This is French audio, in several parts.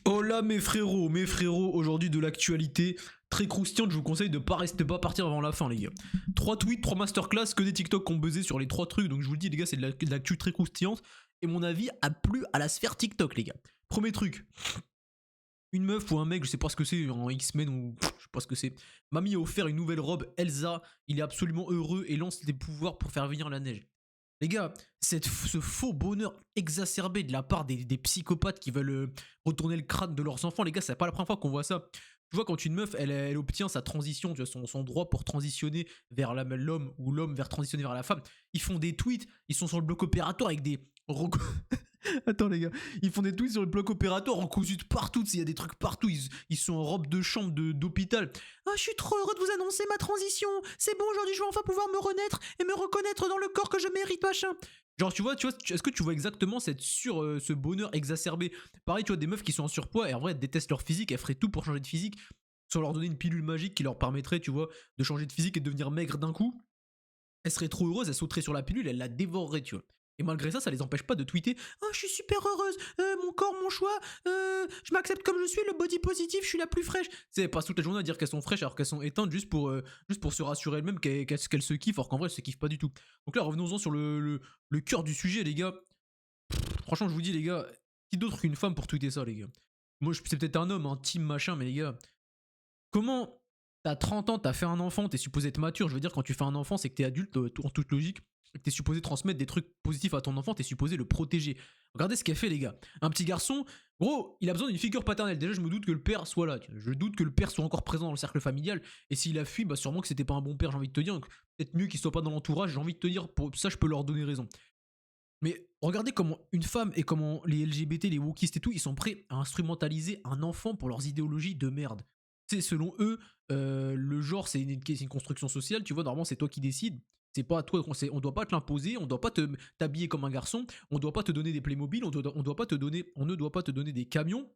Hola mes frérots, aujourd'hui de l'actualité très croustillante, je vous conseille de pas partir avant la fin les gars. 3 tweets, 3 masterclass, que des TikTok qui ont buzzé sur les 3 trucs, donc je vous le dis les gars, c'est de l'actu très croustillante, et mon avis a plu à la sphère TikTok les gars. Premier truc, une meuf ou un mec, je sais pas ce que c'est, en X-Men ou je sais pas ce que c'est, m'a mis a offert une nouvelle robe, Elsa, il est absolument heureux et lance des pouvoirs pour faire venir la neige. Les gars, ce faux bonheur exacerbé de la part des psychopathes qui veulent retourner le crâne de leurs enfants, les gars, c'est pas la première fois qu'on voit ça. Tu vois, quand une meuf, elle obtient sa transition, tu vois, son droit pour transitionner vers l'homme ou l'homme vers transitionner vers la femme, ils font des tweets, ils sont sur le bloc opératoire avec des... Attends les gars, ils font des tweets sur le bloc opératoire en cousu de partout, il y a des trucs partout, ils sont en robe de chambre d'hôpital. Ah, je suis trop heureux de vous annoncer ma transition, c'est bon, aujourd'hui je vais enfin pouvoir me renaître et me reconnaître dans le corps que je mérite, machin. Genre, est-ce que tu vois exactement ce bonheur exacerbé? Pareil, tu vois, des meufs qui sont en surpoids et en vrai, elles détestent leur physique, elles feraient tout pour changer de physique, sans leur donner une pilule magique qui leur permettrait, tu vois, de changer de physique et de devenir maigre d'un coup. Elles seraient trop heureuses, elles sauteraient sur la pilule, elles la dévoreraient, tu vois. Et malgré ça les empêche pas de tweeter « Oh, je suis super heureuse, mon corps, mon choix, je m'accepte comme je suis, le body positif, je suis la plus fraîche. » C'est passe toute la journée à dire qu'elles sont fraîches alors qu'elles sont éteintes juste pour se rassurer elles-mêmes qu'elles se kiffent, alors qu'en vrai elles se kiffent pas du tout. Donc là, revenons-en sur le cœur du sujet, les gars. Franchement, je vous dis, les gars, qui d'autre qu'une femme pour tweeter ça, les gars? Moi, c'est peut-être un homme, un team machin, mais les gars, comment t'as 30 ans, t'as fait un enfant, t'es supposé être mature. Je veux dire, quand tu fais un enfant, c'est que t'es adulte en toute logique. Et que t'es supposé transmettre des trucs positifs à ton enfant, t'es supposé le protéger. Regardez ce qu'elle fait, les gars. Un petit garçon, gros, il a besoin d'une figure paternelle. Déjà, je me doute que le père soit là. Je doute que le père soit encore présent dans le cercle familial. Et s'il a fui, bah sûrement que c'était pas un bon père, j'ai envie de te dire. Donc, peut-être mieux qu'il soit pas dans l'entourage, j'ai envie de te dire. Pour ça, je peux leur donner raison. Mais regardez comment une femme et comment les LGBT, les wokistes et tout, ils sont prêts à instrumentaliser un enfant pour leurs idéologies de merde. C'est selon eux, le genre c'est une construction sociale, tu vois, normalement c'est toi qui décides. C'est pas à toi, on doit pas te l'imposer, on doit pas t'habiller comme un garçon, on doit pas te donner des Playmobil, on ne doit pas te donner des camions.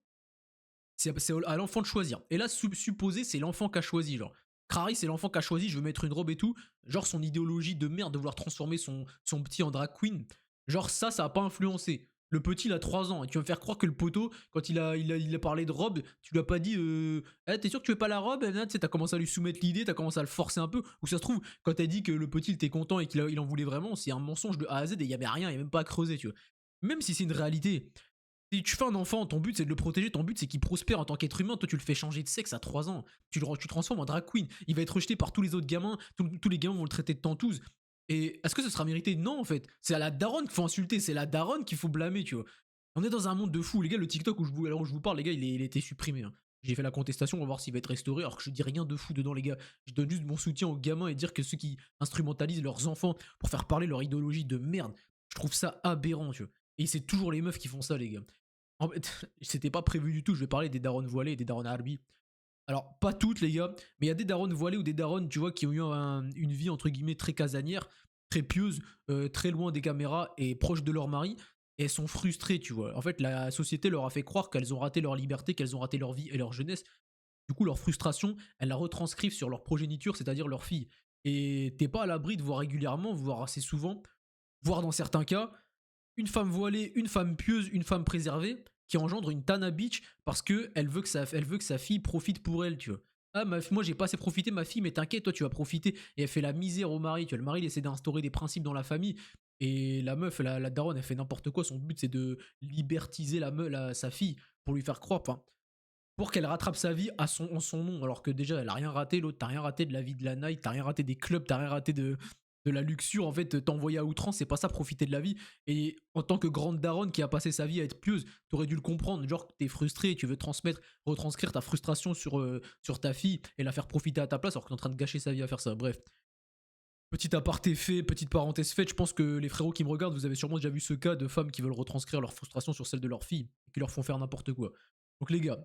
C'est à l'enfant de choisir. Et là, supposer c'est l'enfant qui a choisi, genre. Crary, c'est l'enfant qui a choisi, je veux mettre une robe et tout. Genre son idéologie de merde de vouloir transformer son petit en drag queen. Genre ça a pas influencé. Le petit, il a 3 ans. Et tu vas me faire croire que le poteau, quand il a parlé de robe, tu lui as pas dit eh, t'es sûr que tu veux pas la robe? Tu sais, t'as commencé à lui soumettre l'idée, t'as commencé à le forcer un peu. Ou ça se trouve, quand t'as dit que le petit, il était content et qu'il en voulait vraiment, c'est un mensonge de A à Z et il y avait rien, il y a même pas à creuser, tu vois. Même si c'est une réalité, si tu fais un enfant, ton but c'est de le protéger, ton but c'est qu'il prospère en tant qu'être humain. Toi, tu le fais changer de sexe à 3 ans. Tu transformes en drag queen. Il va être rejeté par tous les autres gamins. Tous les gamins vont le traiter de tantouse. Et est-ce que ce sera mérité? Non, en fait. C'est à la daronne qu'il faut insulter. C'est la daronne qu'il faut blâmer, tu vois. On est dans un monde de fous. Les gars, le TikTok alors où je vous parle, les gars, il a été supprimé, hein. J'ai fait la contestation, on va voir s'il va être restauré. Alors que je dis rien de fou dedans, les gars. Je donne juste mon soutien aux gamins et dire que ceux qui instrumentalisent leurs enfants pour faire parler leur idéologie de merde, je trouve ça aberrant, tu vois. Et c'est toujours les meufs qui font ça, les gars. En fait, c'était pas prévu du tout. Je vais parler des darons voilés et des darons arbi. Alors, pas toutes, les gars, mais il y a des darons voilés ou des darons, tu vois, qui ont eu une vie, entre guillemets, très casanière, très pieuse, très loin des caméras et proche de leur mari. Et elles sont frustrées, tu vois. En fait, la société leur a fait croire qu'elles ont raté leur liberté, qu'elles ont raté leur vie et leur jeunesse. Du coup, leur frustration, elles la retranscrivent sur leur progéniture, c'est-à-dire leur fille. Et t'es pas à l'abri de voir régulièrement, voire assez souvent, voire dans certains cas, une femme voilée, une femme pieuse, une femme préservée, qui engendre une Tana Bitch parce que elle veut que sa fille profite pour elle, tu vois. Ah, moi j'ai pas assez profité, ma fille, mais t'inquiète, toi tu vas profiter. Et elle fait la misère au mari, tu vois. Le mari il essaie d'instaurer des principes dans la famille. Et la meuf, la daronne, elle fait n'importe quoi. Son but c'est de libertiser sa fille pour lui faire croire, enfin, pour qu'elle rattrape sa vie en son nom. Alors que déjà elle a rien raté, l'autre, t'as rien raté de la vie de la night, t'as rien raté des clubs, t'as rien raté de la luxure. En fait, t'envoyer à outrance, c'est pas ça, profiter de la vie. Et en tant que grande daronne qui a passé sa vie à être pieuse, t'aurais dû le comprendre. Genre, t'es frustré, tu veux retranscrire ta frustration sur ta fille et la faire profiter à ta place, alors que t'es en train de gâcher sa vie à faire ça. Bref. Petit aparté fait, petite parenthèse faite, je pense que les frérots qui me regardent, vous avez sûrement déjà vu ce cas de femmes qui veulent retranscrire leur frustration sur celle de leur fille et qui leur font faire n'importe quoi. Donc les gars,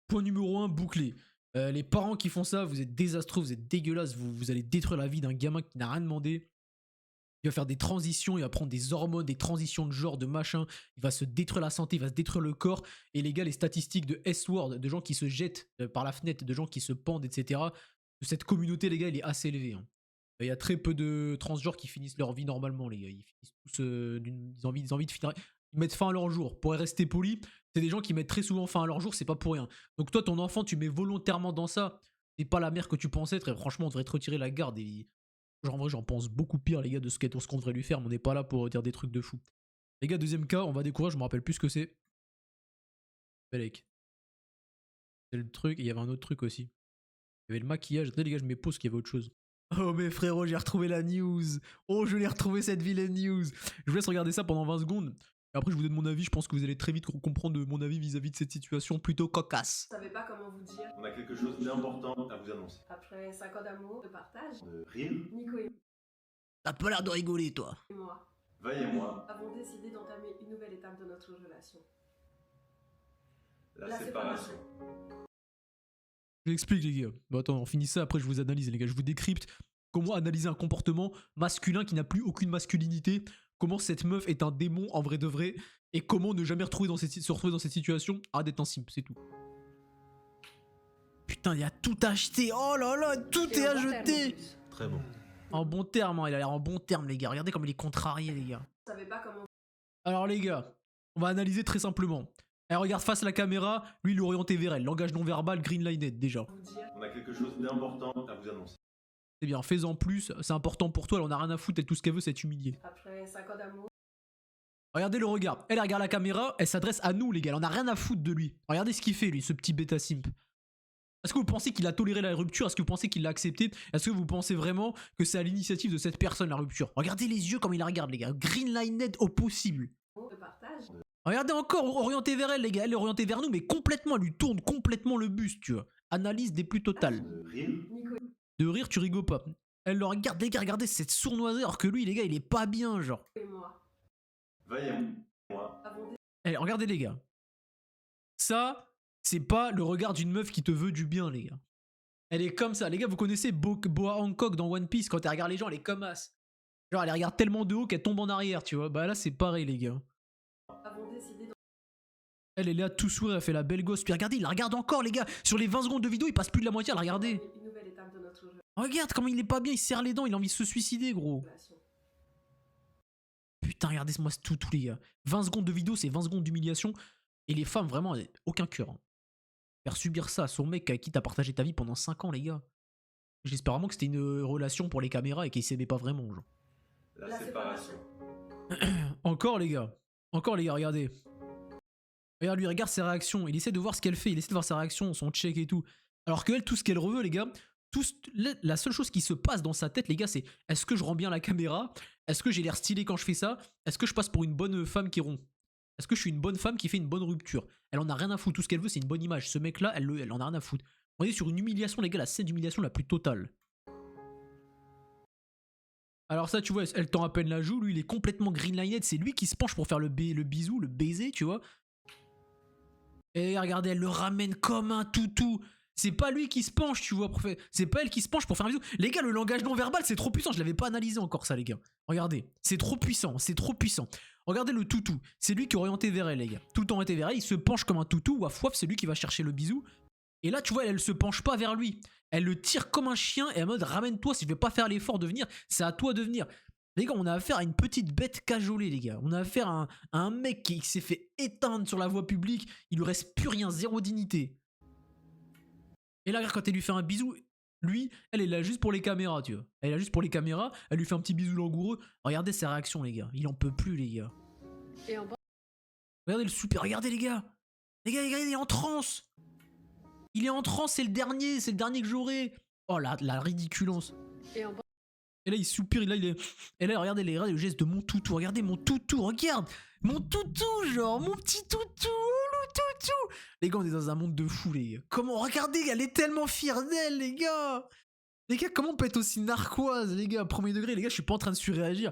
point numéro 1, bouclé. Les parents qui font ça, vous êtes désastreux, vous êtes dégueulasses, vous allez détruire la vie d'un gamin qui n'a rien demandé. Il va faire des transitions, il va prendre des hormones, des transitions de genre, de machin. Il va se détruire la santé, il va se détruire le corps. Et les gars, les statistiques de S-Word, de gens qui se jettent par la fenêtre, de gens qui se pendent, etc., de cette communauté, les gars, il est assez élevé, hein. Il y a très peu de transgenres qui finissent leur vie normalement, les gars. Ils finissent tous ils ont envie de finir. Ils mettent fin à leur jour. Pour rester poli, C'est des gens qui mettent très souvent fin à leur jour, c'est pas pour rien. Donc toi, ton enfant, tu mets volontairement dans ça, c'est pas la mère que tu pensais être, et franchement, on devrait te retirer la garde. Et... genre, en vrai, j'en pense beaucoup pire, les gars, de ce qu'on devrait lui faire, mais on n'est pas là pour dire des trucs de fou. Les gars, deuxième cas, on va découvrir, je me rappelle plus ce que c'est. Belek. C'est le truc, et il y avait un autre truc aussi. Il y avait le maquillage. Attendez, les gars, je me pose qu'il y avait autre chose. Oh, mais frérot, j'ai retrouvé la news. Oh, je l'ai retrouvé cette vilaine news. Je vous laisse regarder ça pendant 20 secondes. Et après, je vous donne mon avis. Je pense que vous allez très vite comprendre mon avis vis-à-vis de cette situation plutôt cocasse. Je savais pas comment vous dire. On a quelque chose d'important à vous annoncer. Après 5 ans d'amour, de partage, De rire, Nico et T'as pas l'air de rigoler, toi. moi Vaille et moi, avons décidé d'entamer une nouvelle étape de notre relation. la séparation. Je vous explique, les gars. Bon, attends, on finit ça. Après, je vous analyse, les gars. Je vous décrypte comment analyser un comportement masculin qui n'a plus aucune masculinité. Comment cette meuf est un démon en vrai de vrai. Et comment ne jamais se retrouver dans cette situation. Ah, d'être un simp, c'est tout. Putain, il y a tout acheté. Oh là là, tout est à jeter. Très bon. En bon terme, hein, il a l'air en bon terme, les gars. Regardez comme il est contrarié, les gars. Je savais pas comment Alors, les gars, on va analyser très simplement. Elle regarde face à la caméra, lui il est orienté vers elle. Langage non verbal, green lighted déjà. vous dire. On a quelque chose d'important à vous annoncer. C'est bien, fais-en plus, c'est important pour toi, elle en a rien à foutre, elle tout ce qu'elle veut, c'est être humiliée. Après 5 ans d'amour, Regardez le regard, elle regarde la caméra, elle s'adresse à nous les gars, elle en a rien à foutre de lui. Regardez ce qu'il fait lui, ce petit bêta simp. Est-ce que vous pensez qu'il a toléré la rupture? Est-ce que vous pensez qu'il l'a accepté? Est-ce que vous pensez vraiment que c'est à l'initiative de cette personne la rupture? Regardez les yeux comme il la regarde les gars, green lighted au possible. de partage, Regardez encore, orienté vers elle les gars, elle est orientée vers nous mais complètement, elle lui tourne complètement le buste tu vois. Analyse des plus totales. De rire, Nico De rire tu rigoles pas. Elle le regarde, les gars, regardez cette sournoiserie alors que lui les gars il est pas bien genre. et moi vaille et moi, avons décidé Allez, regardez les gars. Ça, c'est pas le regard d'une meuf qui te veut du bien, les gars. Elle est comme ça. Les gars, vous connaissez Boa Hancock dans One Piece, quand elle regarde les gens, elle est comme as. Genre, elle les regarde tellement de haut qu'elle tombe en arrière, tu vois. Bah là, c'est pareil, les gars. Elle est là, tout sourire, elle fait la belle gosse. Puis regardez, il la regarde encore, les gars. Sur les 20 secondes de vidéo, il passe plus de la moitié à la regarder. une nouvelle étape de notre Regarde comment il est pas bien, il serre les dents, il a envie de se suicider, gros. relation. Putain, regardez-moi tout, les gars. 20 secondes de vidéo, c'est 20 secondes d'humiliation. Et les femmes, vraiment, aucun cœur. Hein. Faire subir ça à son mec avec qui t'as partagé ta vie pendant 5 ans, les gars. J'espère vraiment que c'était une relation pour les caméras et qu'ils s'aimaient pas vraiment, genre. la séparation. Encore, les gars. Encore, les gars, regardez. Regarde, lui, regarde ses réactions. Il essaie de voir ce qu'elle fait. Il essaie de voir ses réactions, son check et tout. Alors qu'elle, tout ce qu'elle veut, les gars, la seule chose qui se passe dans sa tête, les gars, c'est est-ce que je rends bien la caméra? Est-ce que j'ai l'air stylé quand je fais ça? Est-ce que je passe pour une bonne femme qui rompt? Est-ce que je suis une bonne femme qui fait une bonne rupture? Elle en a rien à foutre. Tout ce qu'elle veut, c'est une bonne image. Ce mec-là, elle en a rien à foutre. On est sur une humiliation, les gars, la scène d'humiliation la plus totale. Alors ça, tu vois, elle tend à peine la joue. Lui, il est complètement green-lined. C'est lui qui se penche pour faire le bisou, le baiser, tu vois. Et regardez, elle le ramène comme un toutou. C'est pas lui qui se penche, tu vois. C'est pas elle qui se penche pour faire un bisou. Les gars, le langage non verbal, c'est trop puissant. Je l'avais pas analysé encore, ça, les gars. Regardez, c'est trop puissant, c'est trop puissant. Regardez le toutou. C'est lui qui est orienté vers elle, les gars. Tout orienté vers elle, il se penche comme un toutou. Waf waf, c'est lui qui va chercher le bisou. Et là, tu vois, elle se penche pas vers lui. Elle le tire comme un chien et en mode ramène-toi. Si je vais pas faire l'effort de venir, c'est à toi de venir. Les gars, on a affaire à une petite bête cajolée, les gars. On a affaire à un mec qui s'est fait éteindre sur la voie publique. Il lui reste plus rien, zéro dignité. Et là, regarde, quand elle lui fait un bisou, lui, elle est là juste pour les caméras, tu vois. Elle est là juste pour les caméras. Elle lui fait un petit bisou langoureux. Regardez ses réactions, les gars. Il en peut plus, les gars. Et en bas, Regardez le super, regardez, les gars. Les gars, il est en transe. Il est en transe, c'est le dernier que j'aurai. Oh, la ridiculence. et en bas, Et là, il soupire, là, il est... Et là, regardez le geste de mon toutou. Regardez mon toutou, regarde. Mon toutou, genre, mon petit toutou. Oh, le toutou. Les gars, on est dans un monde de fous, les gars. Comment, regardez, elle est tellement fière d'elle, les gars. Les gars, comment on peut être aussi narquoise, les gars, premier degré. Les gars, je suis pas en train de surréagir.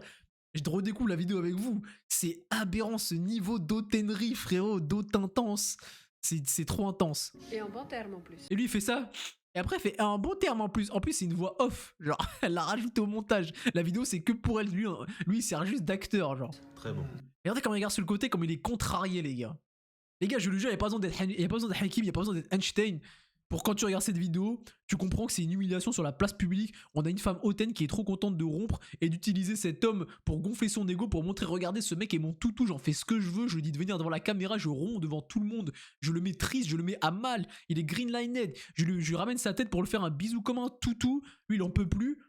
Je redécouvre la vidéo avec vous. C'est aberrant, ce niveau d'hautainerie, frérot, d'haute intense. C'est trop intense. et en bon terme en plus. Et lui, il fait ça. Et après, elle fait un bon terme en plus. En plus, c'est une voix off. Genre, elle l'a rajouté au montage. La vidéo, c'est que pour elle. Lui, il sert juste d'acteur, genre. Très bon. Regardez comment il regarde sur le côté, comme il est contrarié, les gars. Les gars, je le jure, il n'y a pas besoin d'être Hakim, il n'y a pas besoin d'être Einstein. pour quand tu regardes cette vidéo, tu comprends que c'est une humiliation sur la place publique. On a une femme hautaine qui est trop contente de rompre et d'utiliser cet homme pour gonfler son ego, pour montrer, regardez, ce mec est mon toutou, j'en fais ce que je veux, je lui dis de venir devant la caméra, je romps devant tout le monde, je le mets triste, je le mets à mal, il est greenlined, je lui ramène sa tête pour le faire un bisou comme un toutou, lui il en peut plus.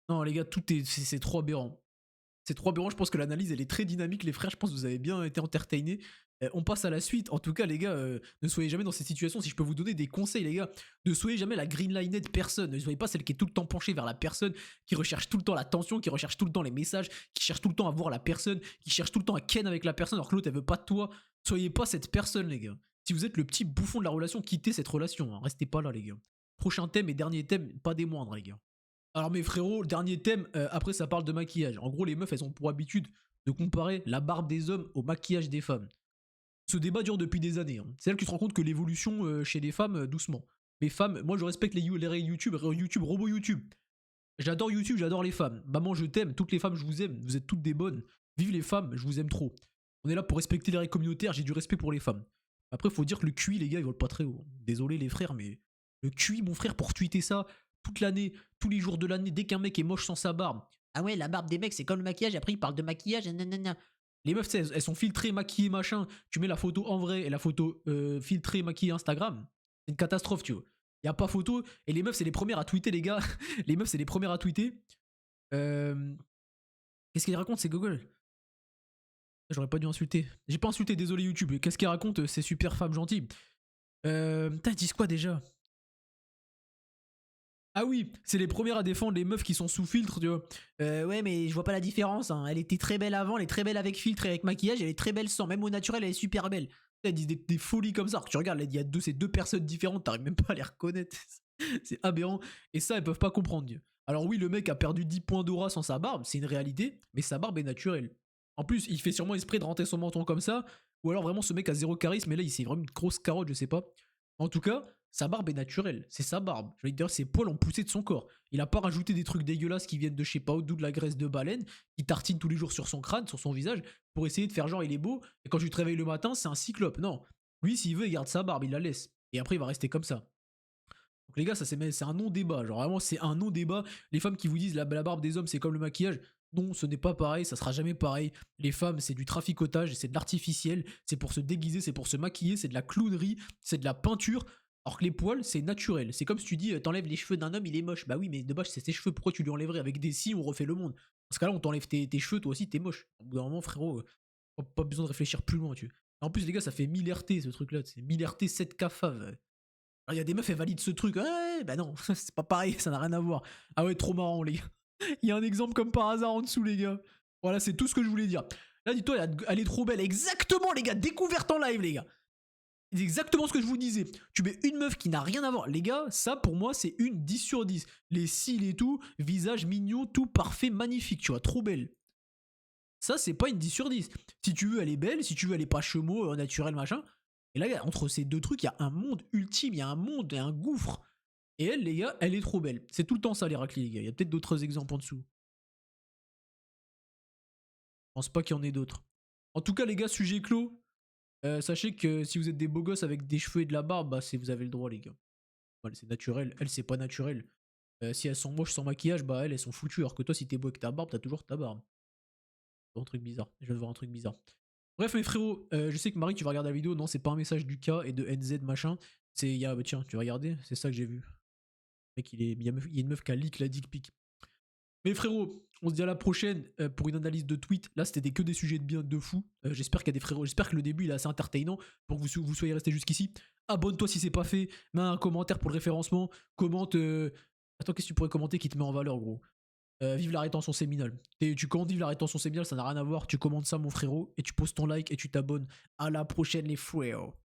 Non les gars, c'est trop aberrant. C'est trop aberrant, je pense que l'analyse elle est très dynamique les frères, je pense que vous avez bien été entertainés. On passe à la suite. En tout cas, les gars, ne soyez jamais dans cette situation. Si je peux vous donner des conseils, les gars, ne soyez jamais la greenlined personne. Ne soyez pas celle qui est tout le temps penchée vers la personne, qui recherche tout le temps l'attention, qui recherche tout le temps les messages, qui cherche tout le temps à voir la personne, qui cherche tout le temps à ken avec la personne alors que l'autre elle veut pas de toi. Soyez pas cette personne, les gars. Si vous êtes le petit bouffon de la relation, quittez cette relation. Hein. Restez pas là, les gars. Prochain thème et dernier thème, pas des moindres, les gars. Alors mes frérots, le dernier thème, après ça parle de maquillage. En gros, les meufs, elles ont pour habitude de comparer la barbe des hommes au maquillage des femmes. Ce débat dure depuis des années. Hein. C'est là que tu te rends compte que l'évolution chez les femmes, doucement. Les femmes, moi je respecte les YouTube, robot YouTube. J'adore YouTube, j'adore les femmes. Maman, je t'aime, toutes les femmes, je vous aime. Vous êtes toutes des bonnes. Vive les femmes, je vous aime trop. On est là pour respecter les règles communautaires, j'ai du respect pour les femmes. Après, faut dire que le QI, les gars, il vole pas très haut. Désolé les frères, mais le QI, mon frère, pour tweeter ça toute l'année, tous les jours de l'année, dès qu'un mec est moche sans sa barbe. Ah ouais, la barbe des mecs, c'est comme le maquillage, après ils parlent de maquillage, nanana. Les meufs, elles sont filtrées, maquillées, machin. Tu mets la photo en vrai et la photo filtrée, maquillée Instagram. C'est une catastrophe, tu vois. Y a pas photo. Et les meufs, c'est les premières à tweeter, les gars. Les meufs, c'est les premières à tweeter. Qu'est-ce qu'elles racontent, ces gogoles? J'aurais pas dû insulter. J'ai pas insulté, désolé YouTube. Qu'est-ce qu'elles racontent, ces super femmes gentilles? Putain, elles disent quoi déjà? Ah oui, c'est les premières à défendre les meufs qui sont sous filtre, tu vois. Ouais, mais je vois pas la différence. Hein. Elle était très belle avant, elle est très belle avec filtre et avec maquillage, elle est très belle sans. Même au naturel, elle est super belle. Elles disent des folies comme ça. Alors que tu regardes, il y a ces deux personnes différentes, t'arrives même pas à les reconnaître. C'est aberrant. Et ça, elles peuvent pas comprendre. Dieu. Alors oui, le mec a perdu 10 points d'aura sans sa barbe, c'est une réalité, mais sa barbe est naturelle. En plus, il fait sûrement esprit de rentrer son menton comme ça, ou alors vraiment ce mec a zéro charisme, mais là, c'est vraiment une grosse carotte, je sais pas. En tout cas, sa barbe est naturelle, c'est sa barbe. Je veux dire, ses poils ont poussé de son corps. Il a pas rajouté des trucs dégueulasses qui viennent de je sais pas où, d'où de la graisse de baleine, qui tartine tous les jours sur son crâne, sur son visage, pour essayer de faire genre il est beau, et quand tu te réveilles le matin, c'est un cyclope. Non, lui, s'il veut, il garde sa barbe, il la laisse. Et après, il va rester comme ça. Donc les gars, ça c'est un non-débat. Genre vraiment, c'est un non-débat. Les femmes qui vous disent la barbe des hommes, c'est comme le maquillage. Non, ce n'est pas pareil, ça sera jamais pareil. Les femmes, c'est du traficotage, c'est de l'artificiel, c'est pour se déguiser, c'est pour se maquiller, c'est de la clownerie, c'est de la peinture. Alors que les poils, c'est naturel. C'est comme si tu dis, t'enlèves les cheveux d'un homme, il est moche. Bah oui, mais de base, c'est ses cheveux. Pourquoi tu lui enlèverais? Avec des scies, on refait le monde. Parce que là, on t'enlève tes cheveux, toi aussi, t'es moche. Au bout d'un moment, frérot, pas besoin de réfléchir plus loin, tu vois. En plus, les gars, ça fait 1000 RT ce truc-là. C'est 1000 RT 7K fav. Il y a des meufs, elles valident ce truc. Ouais, bah non, c'est pas pareil, ça n'a rien à voir. Ah ouais, trop marrant, les gars. Il y a un exemple comme par hasard en dessous, les gars. Voilà, c'est tout ce que je voulais dire. Là, dis-toi, elle est trop belle. Exactement, les gars, découverte en live, les gars. C'est exactement ce que je vous disais. Tu mets une meuf qui n'a rien à voir. Les gars, ça, pour moi, c'est une 10 sur 10. Les cils et tout, visage mignon, tout parfait, magnifique, tu vois, trop belle. Ça, c'est pas une 10 sur 10. Si tu veux, elle est belle. Si tu veux, elle est pas chemo, naturel, machin. Et là, entre ces deux trucs, il y a un monde ultime, il y a un monde et un gouffre. Et elle, les gars, elle est trop belle. C'est tout le temps ça, les raclés, les gars. Il y a peut-être d'autres exemples en dessous. Je pense pas qu'il y en ait d'autres. En tout cas, les gars, sujet clos. Sachez que si vous êtes des beaux gosses avec des cheveux et de la barbe, bah, vous avez le droit, les gars. Voilà, c'est naturel. Elle, c'est pas naturel. Si elles sont moches sans maquillage, bah, elles sont foutues. Alors que toi, si t'es beau avec ta barbe, t'as toujours ta barbe. C'est un truc bizarre. Je viens de voir un truc bizarre. Bref, mes frérots, je sais que Marie, tu vas regarder la vidéo. Non, c'est pas un message du K et de NZ machin. C'est, tiens, tu vas regarder. C'est ça que j'ai vu. Mec, il y a une meuf qui a leak la dick pic. Mais frérot, on se dit à la prochaine pour une analyse de tweet. Là, c'était que des sujets de bien de fou. J'espère qu'il y a des frérots. J'espère que le début il est assez entertainant pour que vous soyez restés jusqu'ici. Abonne-toi si c'est pas fait. Mets un commentaire pour le référencement. Commente. Attends, qu'est-ce que tu pourrais commenter qui te met en valeur, gros? Vive la rétention séminale. Tu commentes vive la rétention séminale, ça n'a rien à voir. Tu commandes ça, mon frérot, et tu poses ton like et tu t'abonnes. À la prochaine, les frérots.